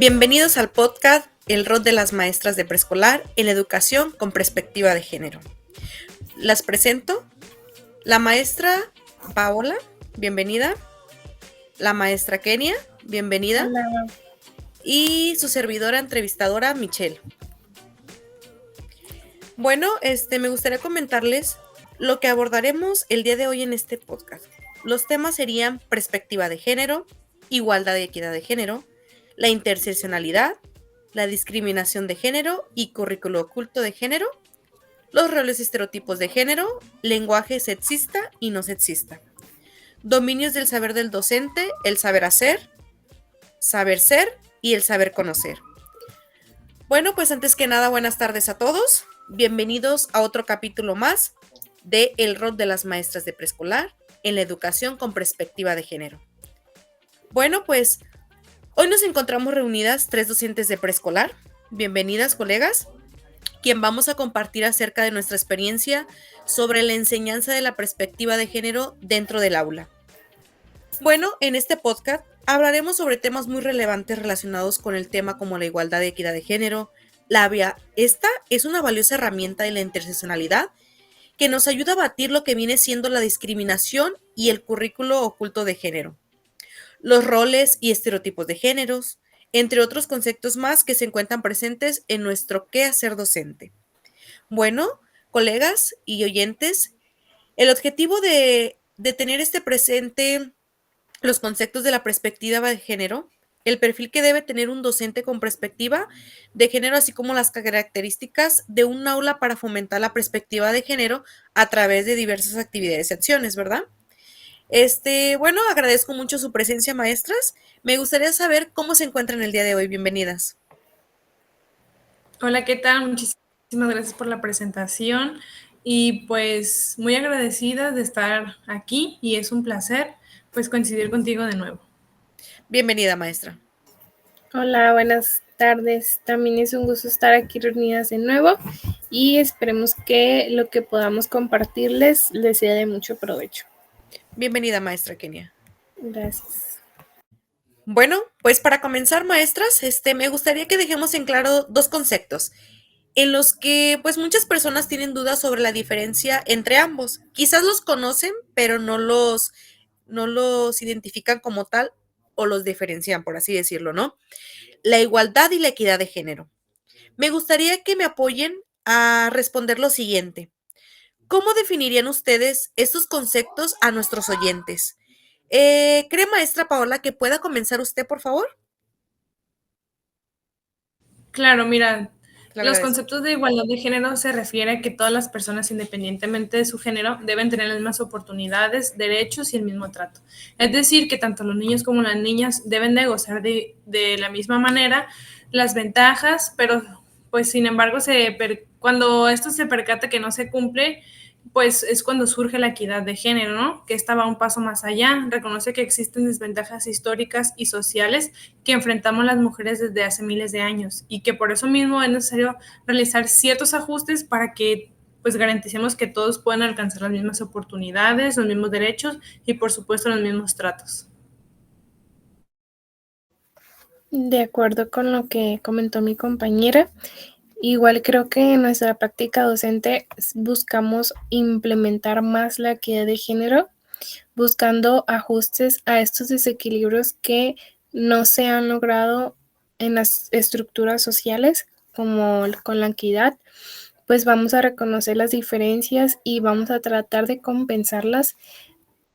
Bienvenidos al podcast El rol de las maestras de preescolar en la educación con perspectiva de género. Las presento, la maestra Paola, bienvenida, la maestra Kenia, bienvenida, Hola. y su servidora entrevistadora Michelle. Bueno, me gustaría comentarles lo que abordaremos el día de hoy en este podcast. Los temas serían perspectiva de género, igualdad y equidad de género, la interseccionalidad, la discriminación de género y currículo oculto de género, los roles y estereotipos de género, lenguaje sexista y no sexista, dominios del saber del docente, el saber hacer, saber ser y el saber conocer. Bueno, pues antes que nada, buenas tardes a todos. Bienvenidos a otro capítulo más de El rol de las maestras de preescolar en la educación con perspectiva de género. Bueno, pues hoy nos encontramos reunidas 3 docentes de preescolar. Bienvenidas, colegas, quien vamos a compartir acerca de nuestra experiencia sobre la enseñanza de la perspectiva de género dentro del aula. Bueno, en este podcast hablaremos sobre temas muy relevantes relacionados con el tema como la igualdad y equidad de género. Esta es una valiosa herramienta de la interseccionalidad que nos ayuda a batir lo que viene siendo la discriminación y el currículo oculto de género, los roles y estereotipos de géneros, entre otros conceptos más que se encuentran presentes en nuestro quehacer docente. Bueno, colegas y oyentes, el objetivo de tener presente los conceptos de la perspectiva de género, el perfil que debe tener un docente con perspectiva de género, así como las características de un aula para fomentar la perspectiva de género a través de diversas actividades y acciones, ¿verdad? Bueno, agradezco mucho su presencia, maestras. Me gustaría saber cómo se encuentran el día de hoy. Bienvenidas. Hola, ¿qué tal? Muchísimas gracias por la presentación y pues muy agradecida de estar aquí y es un placer pues coincidir contigo de nuevo. Bienvenida, maestra. Hola, buenas tardes. También es un gusto estar aquí reunidas de nuevo y esperemos que lo que podamos compartirles les sea de mucho provecho. Bienvenida, maestra Kenia. Gracias. Bueno, pues para comenzar, maestras, me gustaría que dejemos en claro dos conceptos en los que pues muchas personas tienen dudas sobre la diferencia entre ambos. Quizás los conocen, pero no los identifican como tal o los diferencian, por así decirlo, ¿no? La igualdad y la equidad de género. Me gustaría que me apoyen a responder lo siguiente. ¿Cómo definirían ustedes estos conceptos a nuestros oyentes? ¿Cree, maestra Paola, que pueda comenzar usted, por favor? Claro, mira, Le los agradezco. conceptos de igualdad de género se refiere a que todas las personas, independientemente de su género, deben tener las mismas oportunidades, derechos y el mismo trato. Es decir, que tanto los niños como las niñas deben de gozar de la misma manera las ventajas, pero pues sin embargo, cuando esto se percata que no se cumple, pues es cuando surge la equidad de género, ¿no? Que esta va un paso más allá, reconoce que existen desventajas históricas y sociales que enfrentamos las mujeres desde hace miles de años y que por eso mismo es necesario realizar ciertos ajustes para que pues garanticemos que todos puedan alcanzar las mismas oportunidades, los mismos derechos y por supuesto los mismos tratos. De acuerdo con lo que comentó mi compañera, igual creo que en nuestra práctica docente buscamos implementar más la equidad de género, buscando ajustes a estos desequilibrios que no se han logrado en las estructuras sociales, como con la equidad, pues vamos a reconocer las diferencias y vamos a tratar de compensarlas,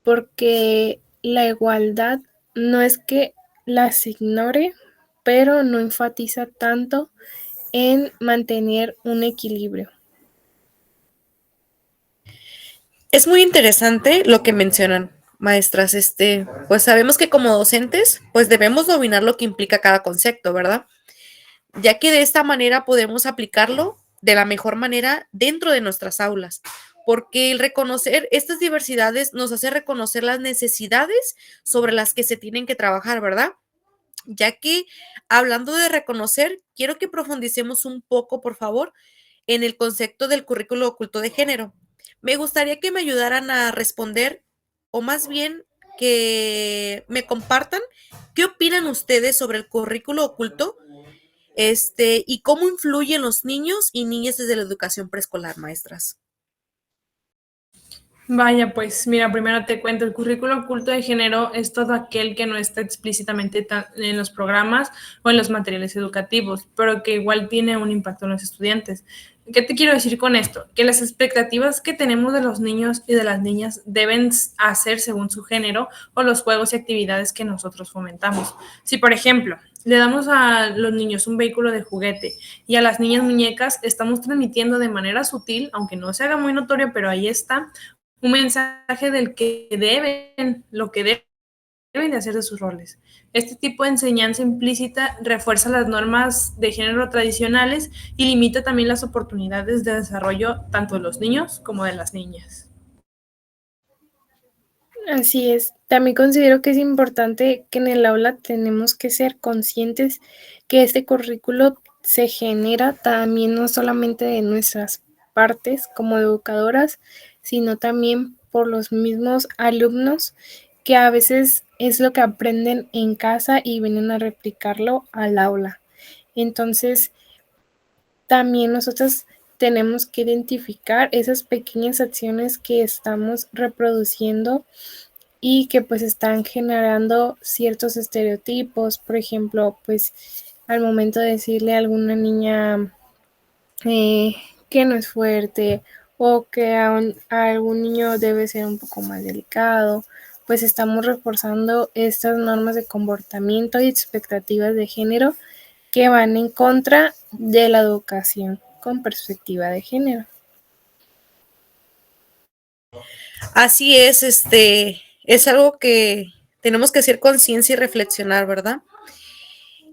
porque la igualdad no es que las ignore, pero no enfatiza tanto en mantener un equilibrio. Es muy interesante lo que mencionan, maestras. Pues sabemos que como docentes, pues debemos dominar lo que implica cada concepto, ¿verdad? Ya que de esta manera podemos aplicarlo de la mejor manera dentro de nuestras aulas, porque el reconocer estas diversidades nos hace reconocer las necesidades sobre las que se tienen que trabajar, ¿verdad? Ya que hablando de reconocer, quiero que profundicemos un poco, por favor, en el concepto del currículo oculto de género. Me gustaría que me ayudaran a responder, o más bien que me compartan qué opinan ustedes sobre el currículo oculto, y cómo influyen los niños y niñas desde la educación preescolar, maestras. Vaya, pues mira, primero te cuento, el currículo oculto de género es todo aquel que no está explícitamente en los programas o en los materiales educativos, pero que igual tiene un impacto en los estudiantes. ¿Qué te quiero decir con esto? Que las expectativas que tenemos de los niños y de las niñas deben hacer según su género o los juegos y actividades que nosotros fomentamos. Si, por ejemplo, le damos a los niños un vehículo de juguete y a las niñas muñecas, estamos transmitiendo de manera sutil, aunque no se haga muy notorio, pero ahí está, un mensaje del que lo que deben de hacer de sus roles. Este tipo de enseñanza implícita refuerza las normas de género tradicionales y limita también las oportunidades de desarrollo tanto de los niños como de las niñas. Así es. También considero que es importante que en el aula tenemos que ser conscientes que este currículo se genera también no solamente de nuestras partes como educadoras, sino también por los mismos alumnos que a veces es lo que aprenden en casa y vienen a replicarlo al aula. Entonces, también nosotros tenemos que identificar esas pequeñas acciones que estamos reproduciendo y que pues están generando ciertos estereotipos. Por ejemplo, pues al momento de decirle a alguna niña eh, que no es fuerte o que a algún niño debe ser un poco más delicado, pues estamos reforzando estas normas de comportamiento y expectativas de género que van en contra de la educación con perspectiva de género. Así es, es algo que tenemos que hacer conciencia y reflexionar, ¿verdad?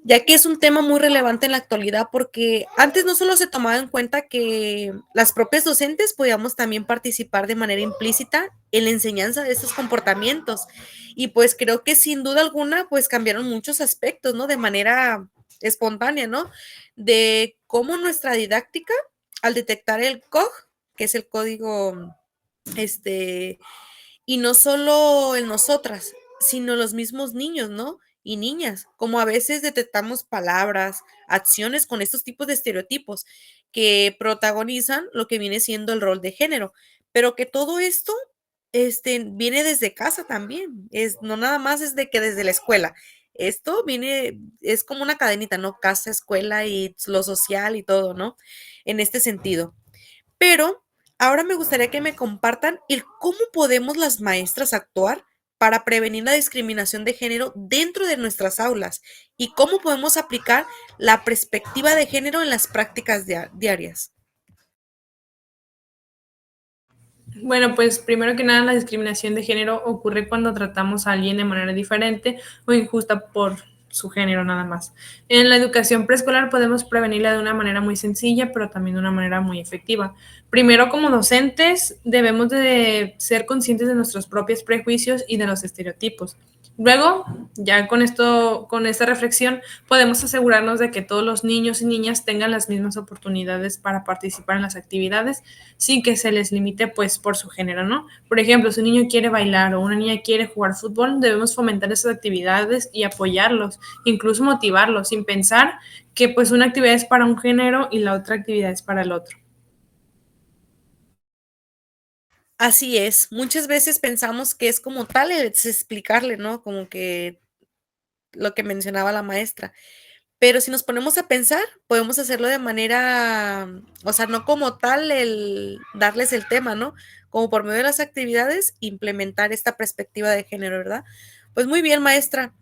Ya que es un tema muy relevante en la actualidad porque antes no solo se tomaba en cuenta que las propias docentes podíamos también participar de manera implícita en la enseñanza de estos comportamientos y pues creo que sin duda alguna pues cambiaron muchos aspectos, ¿no? De manera espontánea, ¿no? De cómo nuestra didáctica al detectar el COG, que es el código, este, y no solo en nosotras, sino los mismos niños, ¿no? Y niñas, como a veces detectamos palabras, acciones con estos tipos de estereotipos que protagonizan lo que viene siendo el rol de género, pero que todo esto viene desde casa también, no nada más es de que desde la escuela. Esto viene, es como una cadenita, ¿no? Casa, escuela y lo social y todo, ¿no? En este sentido. Pero ahora me gustaría que me compartan el cómo podemos las maestras actuar para prevenir la discriminación de género dentro de nuestras aulas y cómo podemos aplicar la perspectiva de género en las prácticas diarias. Bueno, pues primero que nada, la discriminación de género ocurre cuando tratamos a alguien de manera diferente o injusta por su género nada más. En la educación preescolar podemos prevenirla de una manera muy sencilla, pero también de una manera muy efectiva. Primero, como docentes, debemos de ser conscientes de nuestros propios prejuicios y de los estereotipos. Luego, ya con esto, con esta reflexión, podemos asegurarnos de que todos los niños y niñas tengan las mismas oportunidades para participar en las actividades sin que se les limite pues por su género, ¿no? Por ejemplo, si un niño quiere bailar o una niña quiere jugar fútbol, debemos fomentar esas actividades y apoyarlos, incluso motivarlos, sin pensar que pues una actividad es para un género y la otra actividad es para el otro. Así es, muchas veces pensamos que es como tal es explicarle, ¿no? Como que lo que mencionaba la maestra. Pero si nos ponemos a pensar, podemos hacerlo de manera, o sea, no como tal el darles el tema, ¿no? Como por medio de las actividades, implementar esta perspectiva de género, ¿verdad? Pues muy bien, maestra.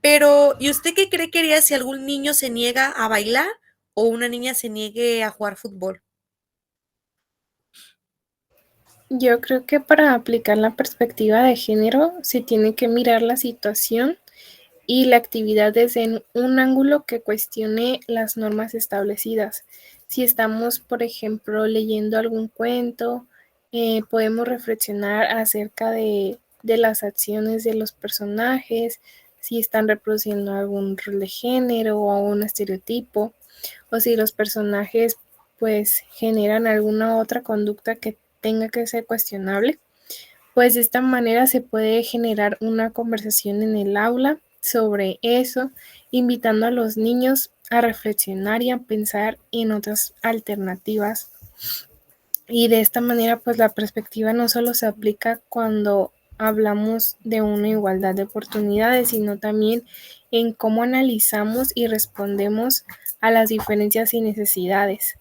Pero, ¿y usted qué cree que haría si algún niño se niega a bailar o una niña se niegue a jugar fútbol? Yo creo que para aplicar la perspectiva de género se tiene que mirar la situación y la actividad desde un ángulo que cuestione las normas establecidas. Si estamos, por ejemplo, leyendo algún cuento, podemos reflexionar acerca de las acciones de los personajes, si están reproduciendo algún rol de género o un estereotipo, o si los personajes pues generan alguna otra conducta que tenga que ser cuestionable. Pues de esta manera se puede generar una conversación en el aula sobre eso, invitando a los niños a reflexionar y a pensar en otras alternativas. Y de esta manera, pues la perspectiva no solo se aplica cuando hablamos de una igualdad de oportunidades, sino también en cómo analizamos y respondemos a las diferencias y necesidades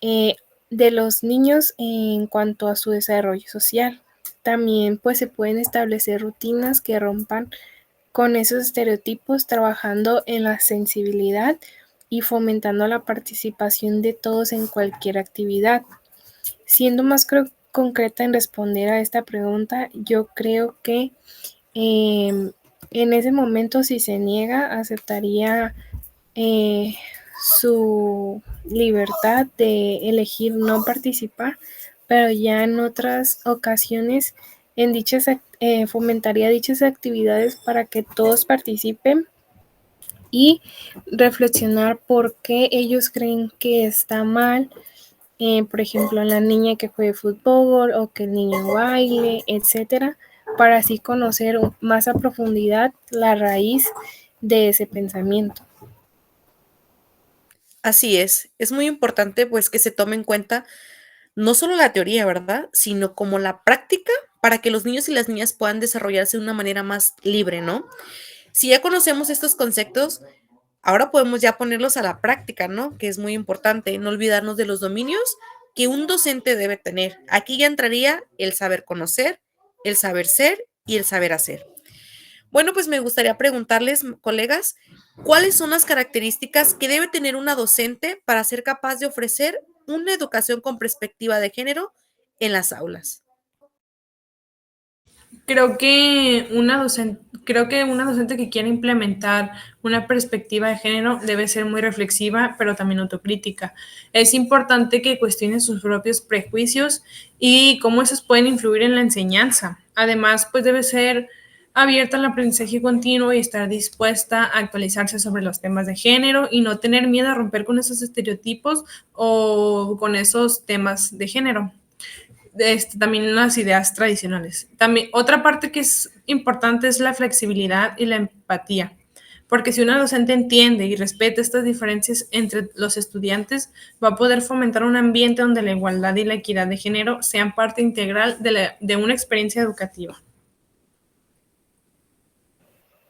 de los niños en cuanto a su desarrollo social. También pues se pueden establecer rutinas que rompan con esos estereotipos, trabajando en la sensibilidad y fomentando la participación de todos en cualquier actividad. Siendo más concreta en responder a esta pregunta, yo creo que en ese momento, si se niega, aceptaría eh, su libertad de elegir no participar, pero ya en otras ocasiones fomentaría dichas actividades para que todos participen y reflexionar por qué ellos creen que está mal, por ejemplo, la niña que juegue fútbol o que el niño baile, etcétera, para así conocer más a profundidad la raíz de ese pensamiento. Así es muy importante pues que se tome en cuenta no solo la teoría, ¿verdad? Sino como la práctica para que los niños y las niñas puedan desarrollarse de una manera más libre, ¿no? Si ya conocemos estos conceptos, ahora podemos ya ponerlos a la práctica, ¿no? Que es muy importante, no olvidarnos de los dominios que un docente debe tener. Aquí ya entraría el saber conocer, el saber ser y el saber hacer. Bueno, pues me gustaría preguntarles, colegas, ¿cuáles son las características que debe tener una docente para ser capaz de ofrecer una educación con perspectiva de género en las aulas? Creo que una docente que quiera implementar una perspectiva de género debe ser muy reflexiva, pero también autocrítica. Es importante que cuestione sus propios prejuicios y cómo esos pueden influir en la enseñanza. Además, pues debe ser abierta al aprendizaje continuo y estar dispuesta a actualizarse sobre los temas de género y no tener miedo a romper con esos estereotipos o con esos temas de género. También las ideas tradicionales. También otra parte que es importante es la flexibilidad y la empatía, porque si una docente entiende y respeta estas diferencias entre los estudiantes, va a poder fomentar un ambiente donde la igualdad y la equidad de género sean parte integral de una experiencia educativa.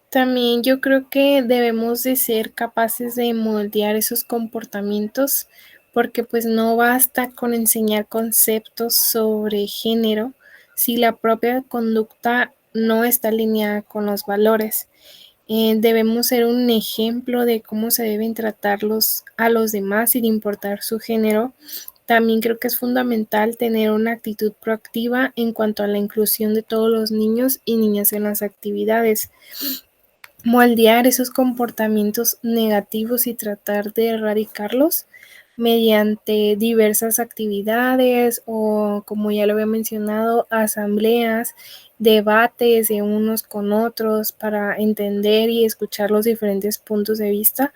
También yo creo que debemos de ser capaces de moldear esos comportamientos, porque pues no basta con enseñar conceptos sobre género si la propia conducta no está alineada con los valores. Debemos ser un ejemplo de cómo se deben tratarlos a los demás sin importar su género. También creo que es fundamental tener una actitud proactiva en cuanto a la inclusión de todos los niños y niñas en las actividades, moldear esos comportamientos negativos y tratar de erradicarlos mediante diversas actividades o, como ya lo había mencionado, asambleas, debates de unos con otros para entender y escuchar los diferentes puntos de vista.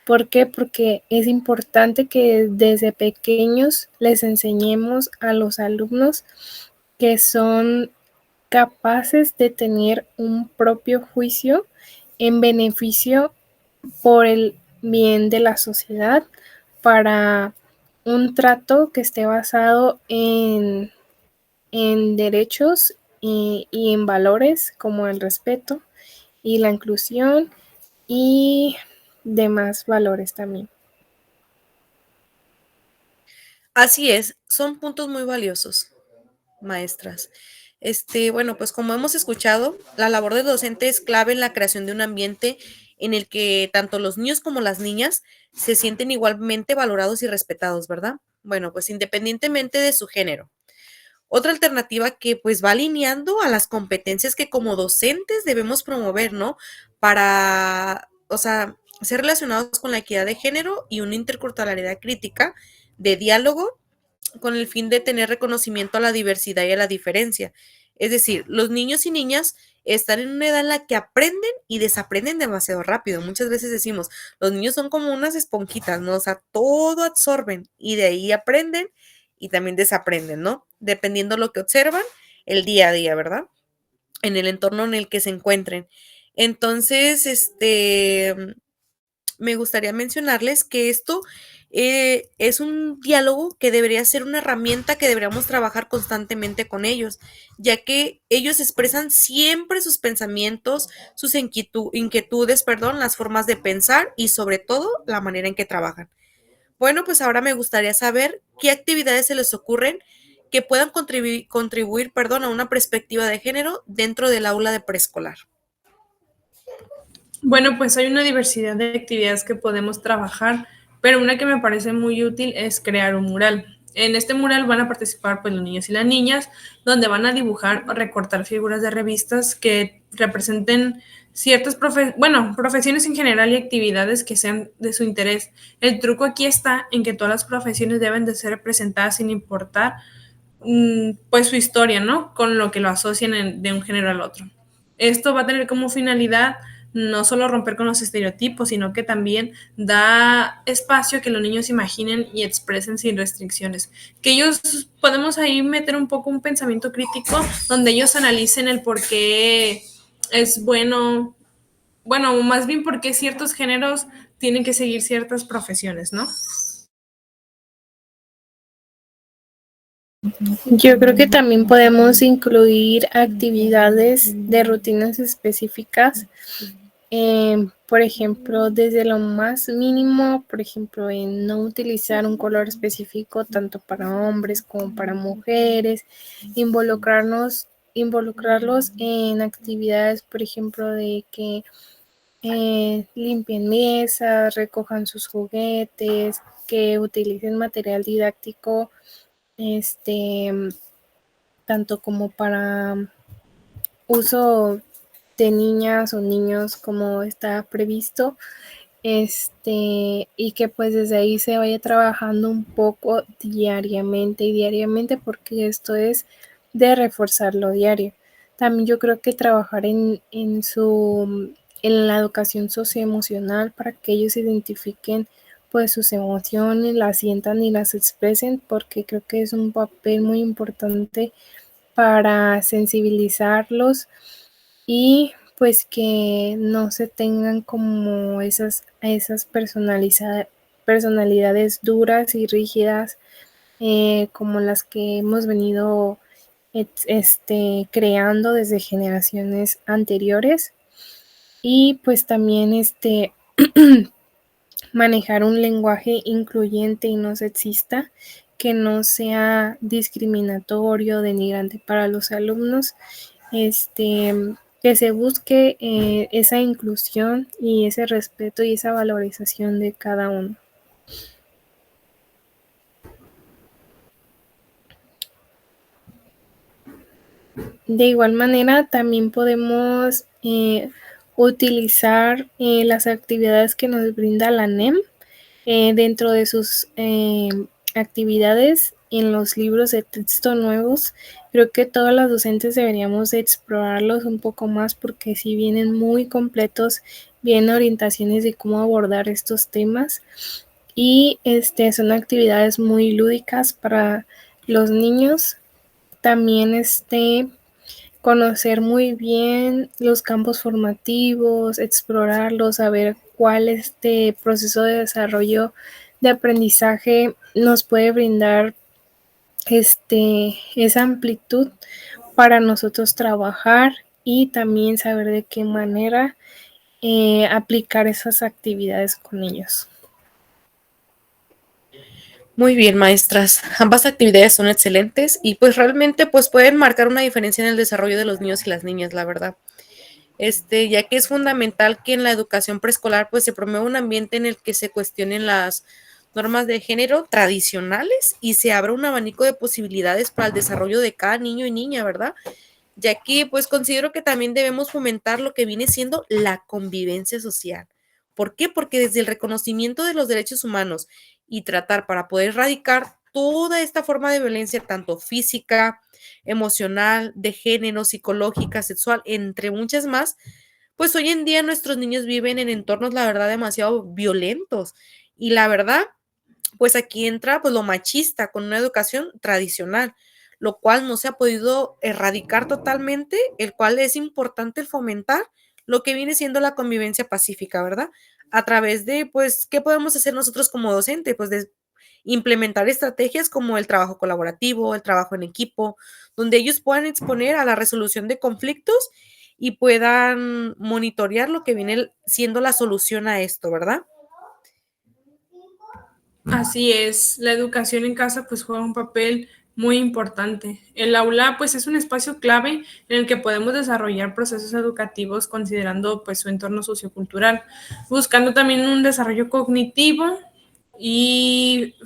¿Por qué? Porque es importante que desde pequeños les enseñemos a los alumnos que son capaces de tener un propio juicio en beneficio por el bien de la sociedad, para un trato que esté basado en derechos y en valores como el respeto y la inclusión y demás valores también. Así es, son puntos muy valiosos, maestras. Bueno, pues como hemos escuchado, la labor del docente es clave en la creación de un ambiente en el que tanto los niños como las niñas se sienten igualmente valorados y respetados, ¿verdad? Bueno, pues independientemente de su género. Otra alternativa que pues va alineando a las competencias que como docentes debemos promover, ¿no? Para, o sea, ser relacionados con la equidad de género y una interculturalidad crítica de diálogo con el fin de tener reconocimiento a la diversidad y a la diferencia. Es decir, los niños y niñas están en una edad en la que aprenden y desaprenden demasiado rápido. Muchas veces decimos, los niños son como unas esponjitas, ¿no? O sea, todo absorben y de ahí aprenden y también desaprenden, ¿no? Dependiendo lo que observan el día a día, ¿verdad? En el entorno en el que se encuentren. Entonces, me gustaría mencionarles que esto es un diálogo que debería ser una herramienta que deberíamos trabajar constantemente con ellos, ya que ellos expresan siempre sus pensamientos, sus inquietudes, perdón, las formas de pensar y sobre todo la manera en que trabajan. Bueno, pues ahora me gustaría saber qué actividades se les ocurren que puedan contribuir, perdón, a una perspectiva de género dentro del aula de preescolar. Bueno, pues hay una diversidad de actividades que podemos trabajar, pero una que me parece muy útil es crear un mural. En este mural van a participar pues los niños y las niñas, donde van a dibujar o recortar figuras de revistas que representen ciertas profesiones en general y actividades que sean de su interés. El truco aquí está en que todas las profesiones deben de ser representadas sin importar pues su historia, ¿no? Con lo que lo asocian de un género al otro. Esto va a tener como finalidad no solo romper con los estereotipos, sino que también da espacio a que los niños imaginen y expresen sin restricciones. Que ellos podemos ahí meter un poco un pensamiento crítico donde ellos analicen el por qué es bueno, más bien por qué ciertos géneros tienen que seguir ciertas profesiones, ¿no? Yo creo que también podemos incluir actividades de rutinas específicas, por ejemplo, desde lo más mínimo, por ejemplo, en no utilizar un color específico tanto para hombres como para mujeres, involucrarlos en actividades, por ejemplo, de que limpien mesas, recojan sus juguetes, que utilicen material didáctico, este, tanto como para uso de niñas o niños como está previsto, y que pues desde ahí se vaya trabajando un poco diariamente, porque esto es de reforzarlo diario. También yo creo que trabajar en la educación socioemocional para que ellos identifiquen pues sus emociones, las sientan y las expresen, porque creo que es un papel muy importante para sensibilizarlos y pues que no se tengan como esas personalidades duras y rígidas, como las que hemos venido creando desde generaciones anteriores. Y pues también manejar un lenguaje incluyente y no sexista, que no sea discriminatorio, denigrante para los alumnos, que se busque esa inclusión y ese respeto y esa valorización de cada uno. De igual manera, también podemos utilizar las actividades que nos brinda la NEM dentro de sus actividades en los libros de texto nuevos. Creo que todas las docentes deberíamos de explorarlos un poco más, porque si vienen muy completos, vienen orientaciones de cómo abordar estos temas y son actividades muy lúdicas para los niños. También conocer muy bien los campos formativos, explorarlos, saber cuál proceso de desarrollo de aprendizaje nos puede brindar esa amplitud para nosotros trabajar, y también saber de qué manera aplicar esas actividades con ellos. Muy bien, maestras. Ambas actividades son excelentes y pues realmente pues pueden marcar una diferencia en el desarrollo de los niños y las niñas, la verdad. Ya que es fundamental que en la educación preescolar pues se promueva un ambiente en el que se cuestionen las normas de género tradicionales y se abra un abanico de posibilidades para el desarrollo de cada niño y niña, ¿verdad? Ya que pues considero que también debemos fomentar lo que viene siendo la convivencia social. ¿Por qué? Porque desde el reconocimiento de los derechos humanos y tratar para poder erradicar toda esta forma de violencia, tanto física, emocional, de género, psicológica, sexual, entre muchas más, pues hoy en día nuestros niños viven en entornos, la verdad, demasiado violentos. Y la verdad, pues aquí entra pues lo machista con una educación tradicional, lo cual no se ha podido erradicar totalmente, el cual es importante el fomentar lo que viene siendo la convivencia pacífica, ¿verdad? A través de, pues, ¿qué podemos hacer nosotros como docente? Pues de implementar estrategias como el trabajo colaborativo, el trabajo en equipo, donde ellos puedan exponer a la resolución de conflictos y puedan monitorear lo que viene siendo la solución a esto, ¿verdad? Así es, la educación en casa pues juega un papel muy importante. El aula pues es un espacio clave en el que podemos desarrollar procesos educativos considerando pues su entorno sociocultural, buscando también un desarrollo cognitivo y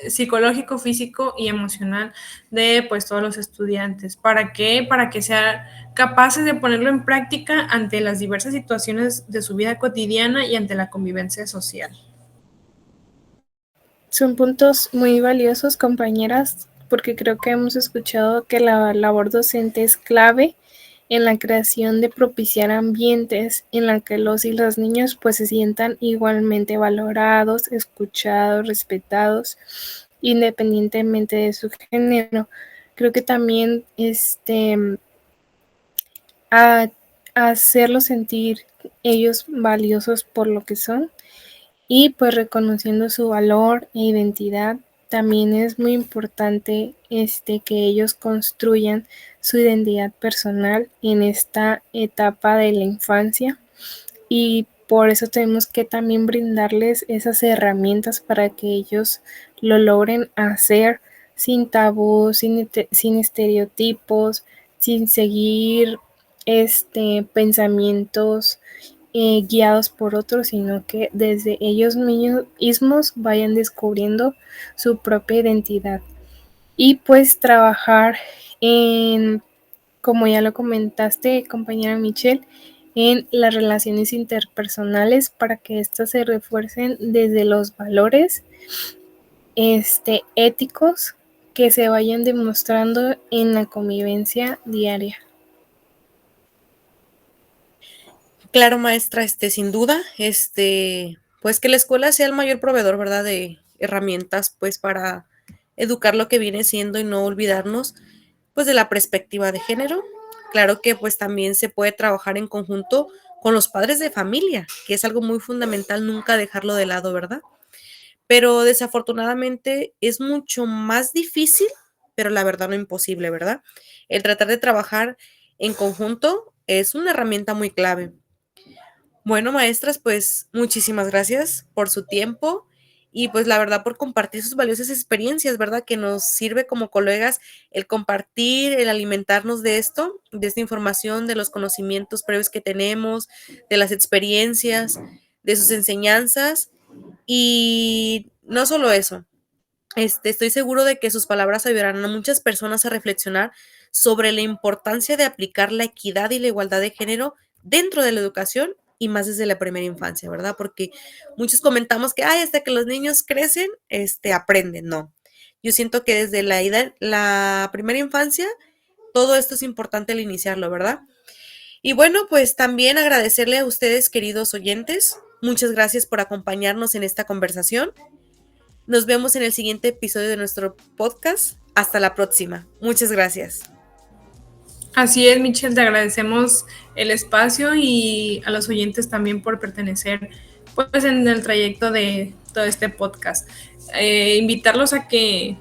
psicológico, físico y emocional de pues todos los estudiantes. ¿Para qué? Para que sean capaces de ponerlo en práctica ante las diversas situaciones de su vida cotidiana y ante la convivencia social. Son puntos muy valiosos, compañeras, porque creo que hemos escuchado que la labor docente es clave en la creación de propiciar ambientes en la que los y las niños pues se sientan igualmente valorados, escuchados, respetados, independientemente de su género. Creo que también a hacerlos sentir ellos valiosos por lo que son y pues reconociendo su valor e identidad. También es muy importante que ellos construyan su identidad personal en esta etapa de la infancia, y por eso tenemos que también brindarles esas herramientas para que ellos lo logren hacer sin tabús, sin estereotipos, sin seguir pensamientos guiados por otros, sino que desde ellos mismos vayan descubriendo su propia identidad. Y pues trabajar en, como ya lo comentaste, compañera Michelle, en las relaciones interpersonales para que éstas se refuercen desde los valores éticos que se vayan demostrando en la convivencia diaria. Claro, maestra, sin duda, pues que la escuela sea el mayor proveedor, ¿verdad? De herramientas, pues, para educar lo que viene siendo y no olvidarnos, pues, de la perspectiva de género. Claro que, pues, también se puede trabajar en conjunto con los padres de familia, que es algo muy fundamental, nunca dejarlo de lado, ¿verdad? Pero desafortunadamente es mucho más difícil, pero la verdad no imposible, ¿verdad? El tratar de trabajar en conjunto es una herramienta muy clave. Bueno, maestras, pues muchísimas gracias por su tiempo y pues la verdad por compartir sus valiosas experiencias, ¿verdad? Que nos sirve como colegas el compartir, el alimentarnos de esto, de esta información, de los conocimientos previos que tenemos, de las experiencias, de sus enseñanzas y no solo eso. Estoy seguro de que sus palabras ayudarán a muchas personas a reflexionar sobre la importancia de aplicar la equidad y la igualdad de género dentro de la educación y más desde la primera infancia, ¿verdad? Porque muchos comentamos que, ay, hasta que los niños crecen, aprenden. No. Yo siento que desde la primera infancia, todo esto es importante al iniciarlo, ¿verdad? Y bueno, pues también agradecerle a ustedes, queridos oyentes. Muchas gracias por acompañarnos en esta conversación. Nos vemos en el siguiente episodio de nuestro podcast. Hasta la próxima. Muchas gracias. Así es, Michelle, te agradecemos el espacio y a los oyentes también por pertenecer pues en el trayecto de todo este podcast. Invitarlos a que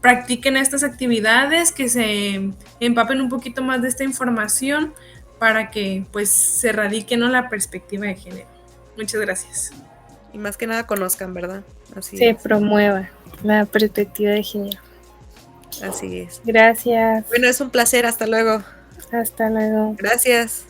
practiquen estas actividades, que se empapen un poquito más de esta información para que pues se erradique, ¿no?, la perspectiva de género. Muchas gracias. Y más que nada conozcan, ¿verdad? Así Se es. promueva la perspectiva de género. Así es. Gracias. Bueno, es un placer. Hasta luego. Hasta luego. Gracias.